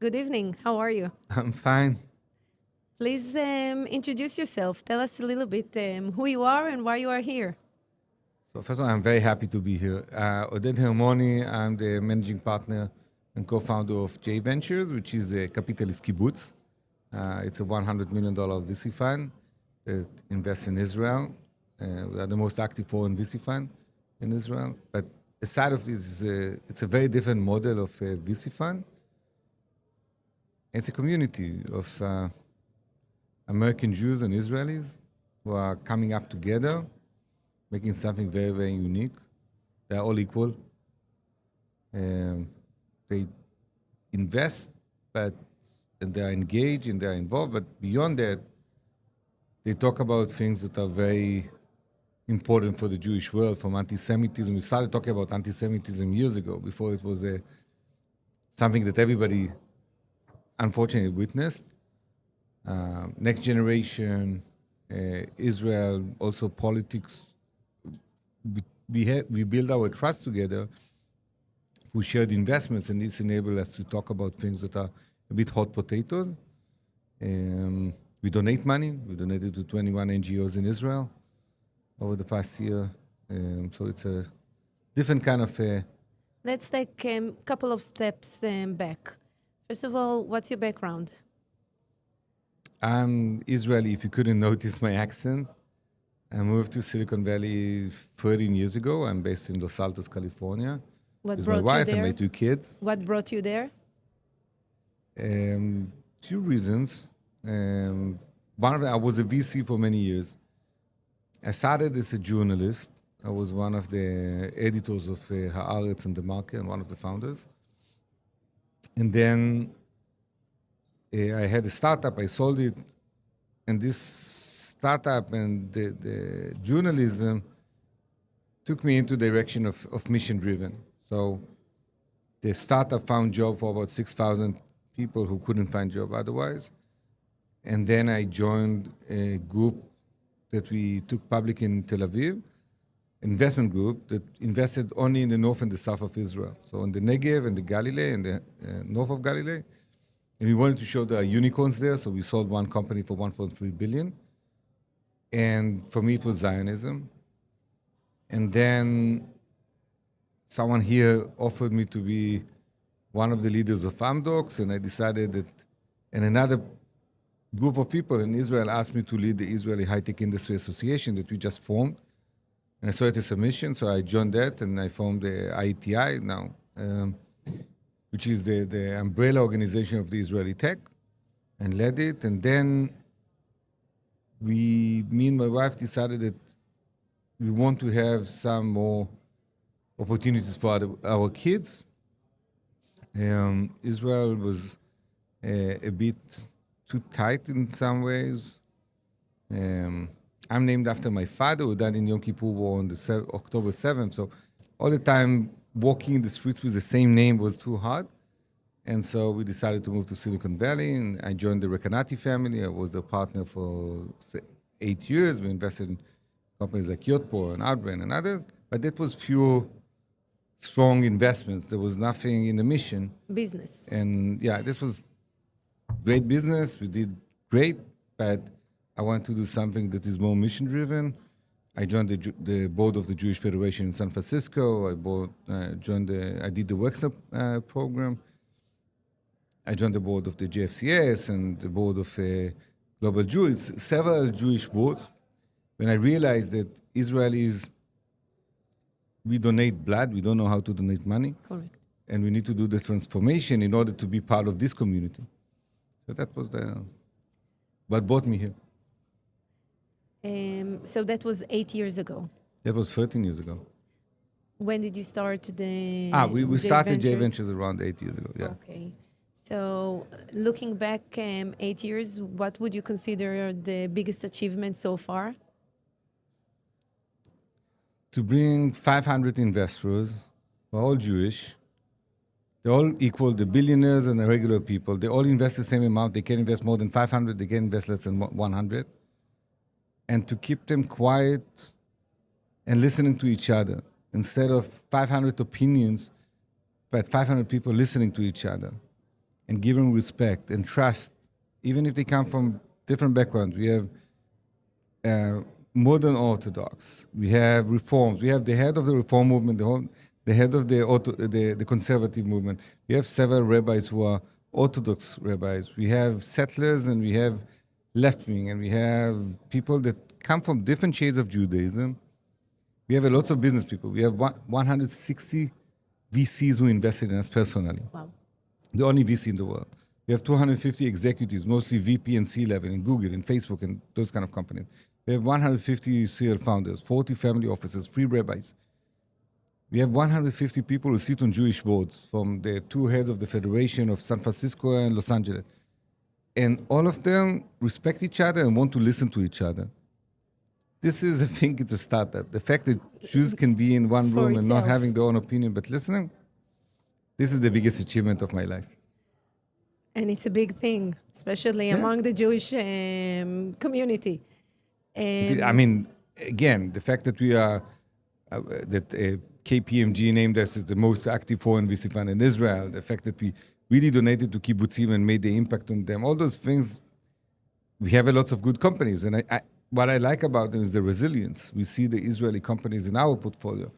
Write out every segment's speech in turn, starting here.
Good evening. How are you? I'm fine. Please introduce yourself. Tell us a little bit who you are and why you are here. So first of all, I'm very happy to be here. Oded Hermoni, I'm the managing partner and co-founder of J Ventures, which is a capitalist kibbutz. It's a $100 million VC fund that invests in Israel. We are the most active foreign VC fund in Israel. But aside of this, it's a very different model of a VC fund. It's a community of American Jews and Israelis who are coming up together, making something very, very unique. They're all equal. They invest, and they're engaged and they're involved. But beyond that, they talk about things that are very important for the Jewish world, from anti-Semitism. We started talking about anti-Semitism years ago, before it was something that everybody unfortunately witnessed. Next generation, Israel, also politics. We build our trust together through shared investments, and this enables us to talk about things that are a bit hot potatoes. We donate money. We donated to 21 NGOs in Israel over the past year. So it's a different kind of... Let's take a couple of steps back. First of all, what's your background? I'm Israeli, if you couldn't notice my accent. I moved to Silicon Valley 13 years ago. I'm based in Los Altos, California. What With my brought you wife and there? my two kids. What brought you there? Two reasons. One of them, I was a VC for many years. I started as a journalist. I was one of the editors of Haaretz and The Market, and one of the founders. And then I had a startup. I sold it, and this startup and the journalism took me into the direction of mission-driven. So the startup found job for about 6,000 people who couldn't find job otherwise. And then I joined a group that we took public in Tel Aviv, investment group that invested only in the north and the south of Israel. So in the Negev and the Galilee and the north of Galilee. And we wanted to show there are unicorns there, so we sold one company for 1.3 billion. And for me, it was Zionism. And then someone here offered me to be one of the leaders of Amdocs, and I decided that, and another group of people in Israel asked me to lead the Israeli High-Tech Industry Association that we just formed. And I saw it as a mission, so I joined that, and I formed the IETI now, which is the umbrella organization of the Israeli tech, and led it. And then me and my wife decided that we want to have some more opportunities for our kids. Israel was a bit too tight in some ways. I'm named after my father, who died in Yom Kippur War on October 7th. So all the time walking in the streets with the same name was too hard. And so we decided to move to Silicon Valley, and I joined the Recanati family. I was their partner for 8 years. We invested in companies like Yotpo and Outbrain and others. But that was pure, strong investments. There was nothing in the mission. Business. And yeah, this was great business. We did great, but I want to do something that is more mission-driven. I joined the board of the Jewish Federation in San Francisco. I did the Wexner program. I joined the board of the JFCS and the board of Global Jewish, several Jewish boards. When I realized that Israelis, we donate blood, we don't know how to donate money. Correct. And we need to do the transformation in order to be part of this community. So that was what brought me here. So that was 8 years ago. That was 13 years ago. When did you start the We started J Ventures? Ventures around 8 years ago, yeah. Okay. So looking back 8 years, what would you consider the biggest achievement so far? To bring 500 investors, who are all Jewish. They're all equal, the billionaires and the regular people. They all invest the same amount. They can invest more than 500. They can invest less than 100. And to keep them quiet and listening to each other. Instead of 500 opinions, but 500 people listening to each other. and give them respect and trust, even if they come from different backgrounds. We have modern Orthodox. We have Reforms. We have the head of the Reform movement, the head of the conservative movement. We have several rabbis who are Orthodox rabbis. We have settlers and we have left-wing, and we have people that come from different shades of Judaism. We have lots of business people. We have 160 VCs who invested in us personally. Wow. The only VC in the world. We have 250 executives, mostly VP and C-level in Google, in Facebook, and those kind of companies. We have 150 serial founders, 40 family offices, 3 rabbis. We have 150 people who sit on Jewish boards, from the 2 heads of the Federation of San Francisco and Los Angeles. And all of them respect each other and want to listen to each other. This is, I think, it's a startup. The fact that Jews can be in one room and not having their own opinion, but listening, this is the biggest achievement of my life. And it's a big thing, especially among the Jewish community. I mean, again, the fact that we are, KPMG named us as the most active foreign VC fund in Israel, the fact that we really donated to kibbutzim and made the impact on them, all those things, we have a lot of good companies. And what I like about them is the resilience. We see the Israeli companies in our portfolio.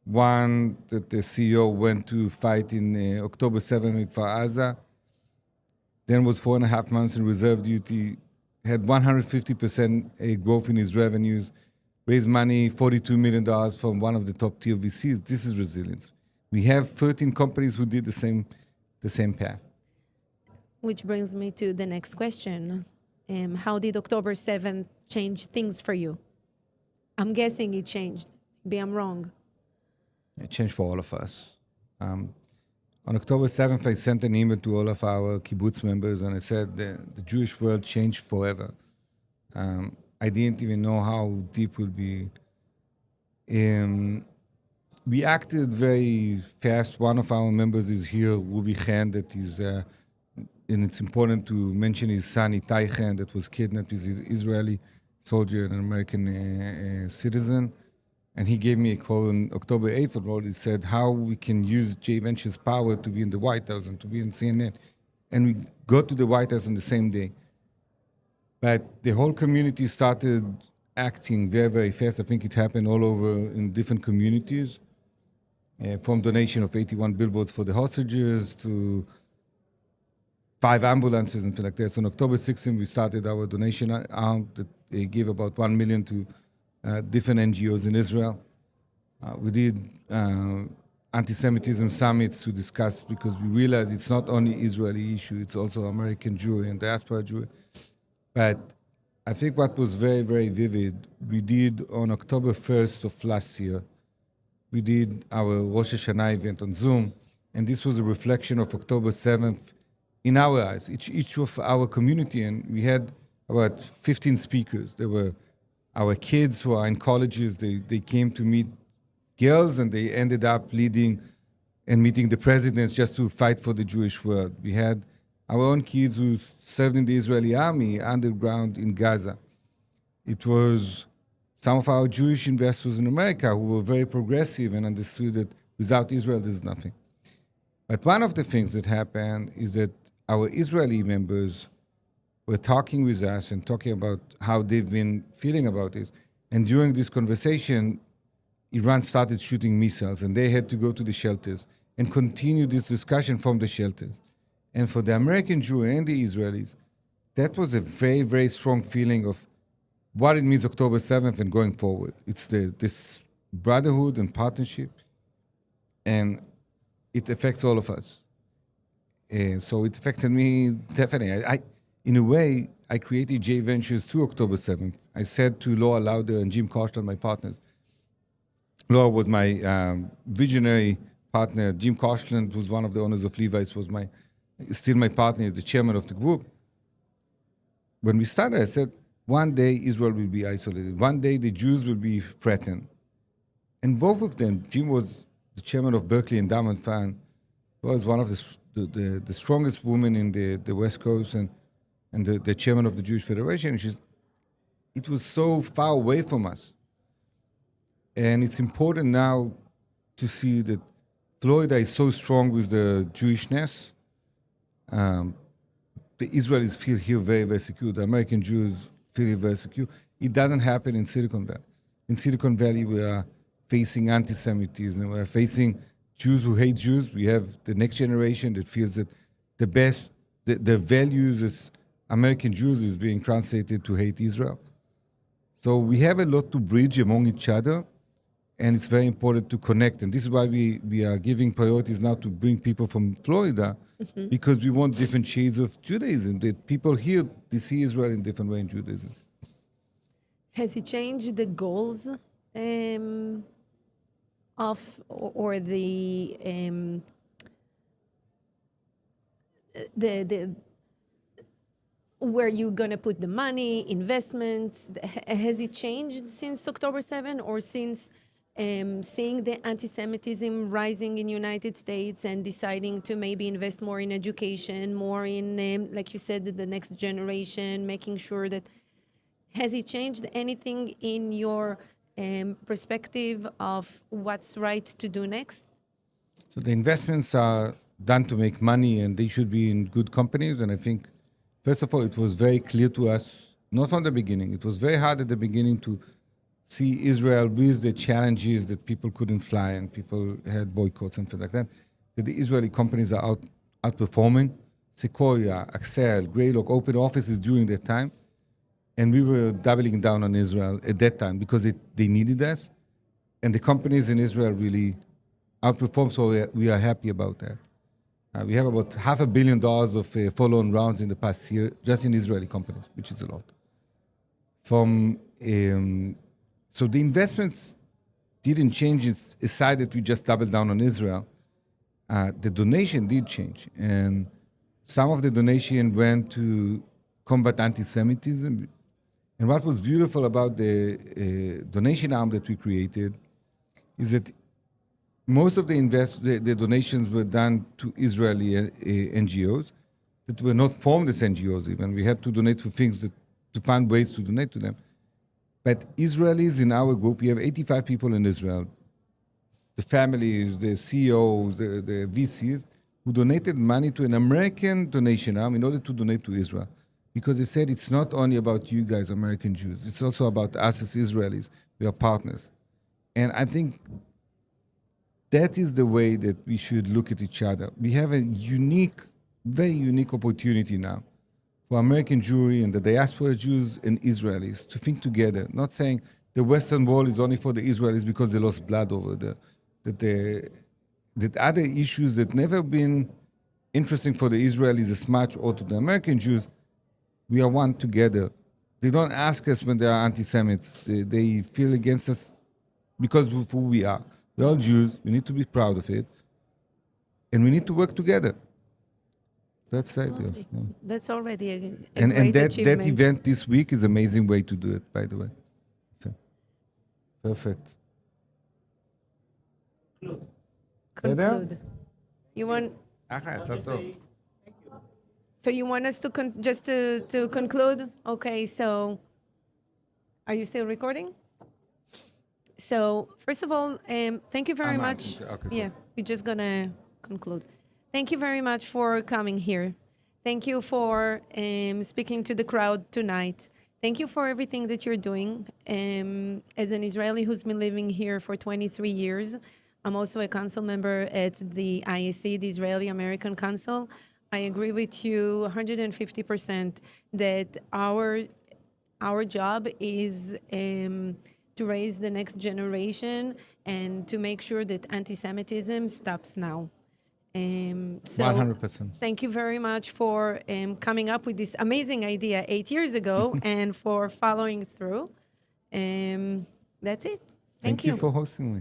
One that the CEO went to fight in October 7th in Kfar Aza, then was 4.5 months in reserve duty, had 150% growth in his revenues, raised money, $42 million from one of the top tier VCs. This is resilience. We have 13 companies who did the same path. Which brings me to the next question. How did October 7th change things for you? I'm guessing it changed. Maybe I'm wrong. It changed for all of us. On October 7th, I sent an email to all of our kibbutz members, and I said the Jewish world changed forever. I didn't even know how deep it would be. We acted very fast. One of our members is here, Ruby Khan, that is, and it's important to mention his son, Itai Khan, that was kidnapped. He's an Israeli soldier and an American citizen. And he gave me a call on October 8th. He said how we can use J Ventures' power to be in the White House and to be in CNN. And we got to the White House on the same day. But the whole community started acting very, very fast. I think it happened all over in different communities, from donation of 81 billboards for the hostages to 5 ambulances and things like that. So on October 16th, we started our donation arm that gave about $1 million to different NGOs in Israel. We did anti-Semitism summits to discuss, because we realized it's not only Israeli issue, it's also American Jewry and diaspora Jewry. But I think what was very, very vivid, we did on October 1st of last year, we did our Rosh Hashanah event on Zoom, and this was a reflection of October 7th in our eyes, each of our community, and we had about 15 speakers. There were our kids who are in colleges. They came to meet girls, and they ended up leading and meeting the presidents just to fight for the Jewish world. We had our own kids who served in the Israeli army underground in Gaza. It was some of our Jewish investors in America who were very progressive and understood that without Israel, there's nothing. But one of the things that happened is that our Israeli members were talking with us and talking about how they've been feeling about this. And during this conversation, Iran started shooting missiles, and they had to go to the shelters and continue this discussion from the shelters. And for the American Jew and the Israelis, that was a very, very strong feeling of what it means October 7th and going forward. It's this brotherhood and partnership, and it affects all of us. So it affected me definitely. In a way, I created J Ventures to October 7th. I said to Laura Lauder and Jim Koshland, my partners. Laura was my visionary partner. Jim Koshland, who's one of the owners of Levi's, was still my partner, is the chairman of the group. When we started, I said, one day Israel will be isolated. One day the Jews will be threatened. And both of them, Jim was the chairman of Berkeley Endowment Fund, was one of the strongest women in the West Coast, and the chairman of the Jewish Federation. It was so far away from us. And it's important now to see that Florida is so strong with the Jewishness. the Israelis feel here very, very secure. The American Jews feel here very secure. It doesn't happen in Silicon Valley. In Silicon Valley, we are facing anti-Semitism. We are facing Jews who hate Jews. We have the next generation that feels that the values as American Jews is being translated to hate Israel. So we have a lot to bridge among each other, and it's very important to connect. And this is why we are giving priorities now to bring people from Florida, because we want different shades of Judaism, that people here, they see Israel in different way in Judaism. Has it changed the goals of or the where you're going to put the money, investments? Has it changed since October 7 or since seeing the anti-Semitism rising in United States and deciding to maybe invest more in education, more in, like you said, the next generation, making sure that... Has it changed anything in your perspective of what's right to do next? So the investments are done to make money, and they should be in good companies. And I think, first of all, it was very clear to us, not from the beginning. It was very hard at the beginning to see Israel with the challenges that people couldn't fly and people had boycotts and things like that. That the Israeli companies are outperforming. Sequoia, Accel, Greylock opened offices during that time. And we were doubling down on Israel at that time because they needed us. And the companies in Israel really outperformed, so we are happy about that. We have about $500 million of follow-on rounds in the past year, just in Israeli companies, which is a lot. So the investments didn't change, aside that we just doubled down on Israel. The donation did change. And some of the donation went to combat anti-Semitism. And what was beautiful about the donation arm that we created is that most of the donations were done to Israeli NGOs that were not formed as NGOs even. We had to donate for things to find ways to donate to them. But Israelis in our group, we have 85 people in Israel, the families, the CEOs, the VCs, who donated money to an American donation arm in order to donate to Israel. Because they said it's not only about you guys, American Jews, it's also about us as Israelis. We are partners. And I think that is the way that we should look at each other. We have a unique, very unique opportunity now for American Jewry and the diaspora Jews and Israelis to think together, not saying the Western wall is only for the Israelis because they lost blood over there, that other issues that never been interesting for the Israelis as much or to the American Jews, we are one together. They don't ask us when they are anti-Semites. They feel against us because of who we are. We're all Jews. We need to be proud of it. And we need to work together. That's the idea. Yeah. That's already a great and that achievement. That event this week is an amazing way to do it, by the way. So, perfect. Conclude. You want... So you want us to just to conclude? Okay, so are you still recording? So first of all, thank you very much. Okay, yeah, we're just gonna conclude. Thank you very much for coming here. Thank you for speaking to the crowd tonight. Thank you for everything that you're doing. As an Israeli who's been living here for 23 years, I'm also a council member at the IAC, the Israeli American Council. I agree with you 150% that our job is to raise the next generation and to make sure that anti-Semitism stops now. So 100%. Thank you very much for coming up with this amazing idea 8 years ago and for following through. That's it. Thank you for hosting me.